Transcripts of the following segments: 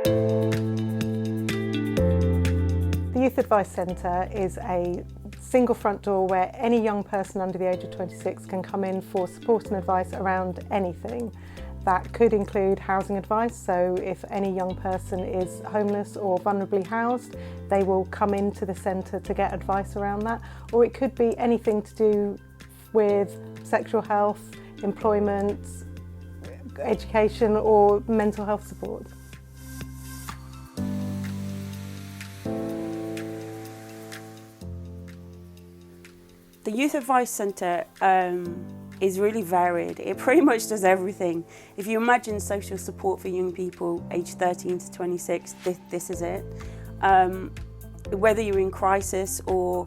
The Youth Advice Centre is a single front door where any young person under the age of 26 can come in for support and advice around anything. That could include housing advice, so if any young person is homeless or vulnerably housed, they will come into the centre to get advice around that. Or it could be anything to do with sexual health, employment, education or mental health support. The Youth Advice Centre is really varied. It pretty much does everything. If you imagine social support for young people aged 13 to 26, this is it. Whether you're in crisis or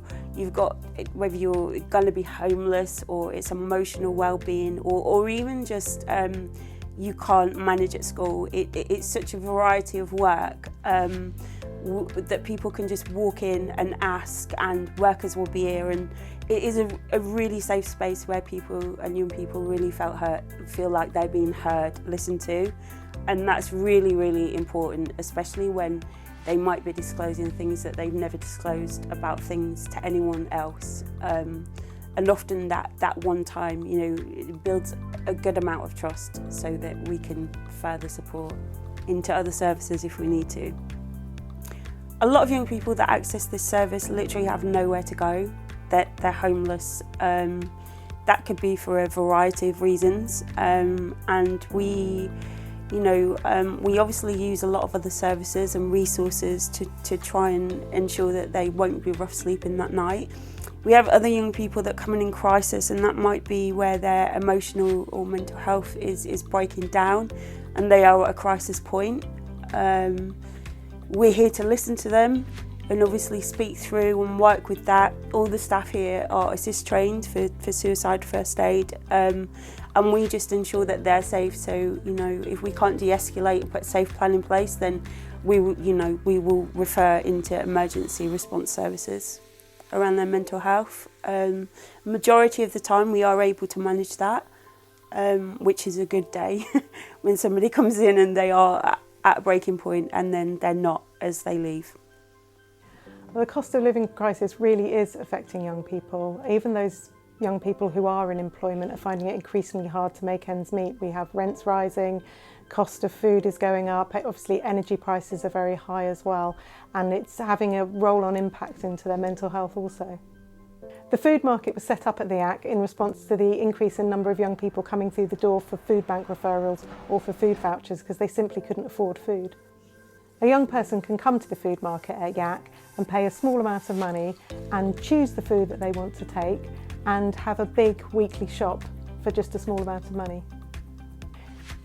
whether you're going to be homeless or it's emotional well-being or even just you can't manage at school, it's such a variety of work that people can just walk in and ask, and workers will be here, and it is a really safe space where people and young people really feel like they're being heard, listened to, and that's really, really important, especially when they might be disclosing things that they've never disclosed about things to anyone else. And often that one time, it builds a good amount of trust so that we can further support into other services if we need to. A lot of young people that access this service literally have nowhere to go. They're homeless. That could be for a variety of reasons, and we obviously use a lot of other services and resources to try and ensure that they won't be rough sleeping that night. We have other young people that come in crisis, and that might be where their emotional or mental health is breaking down and they are at a crisis point. We're here to listen to them and obviously speak through and work with that. All the staff here are assist trained for suicide first aid, and we just ensure that they're safe. So, if we can't de-escalate and put a safe plan in place, then we will refer into emergency response services around their mental health. Majority of the time we are able to manage that, which is a good day when somebody comes in and they are at a breaking point and then they're not as they leave. Well, the cost of living crisis really is affecting young people. Even those young people who are in employment are finding it increasingly hard to make ends meet. We have rents rising, cost of food is going up, obviously energy prices are very high as well, and it's having a roll-on impact into their mental health also. The food market was set up at the YMCA in response to the increase in number of young people coming through the door for food bank referrals or for food vouchers because they simply couldn't afford food. A young person can come to the food market at YMCA and pay a small amount of money and choose the food that they want to take and have a big weekly shop for just a small amount of money.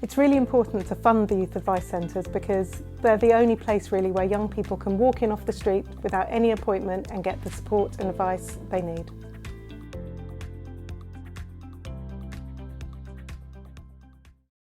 It's really important to fund the youth advice centres because they're the only place really where young people can walk in off the street without any appointment and get the support and advice they need.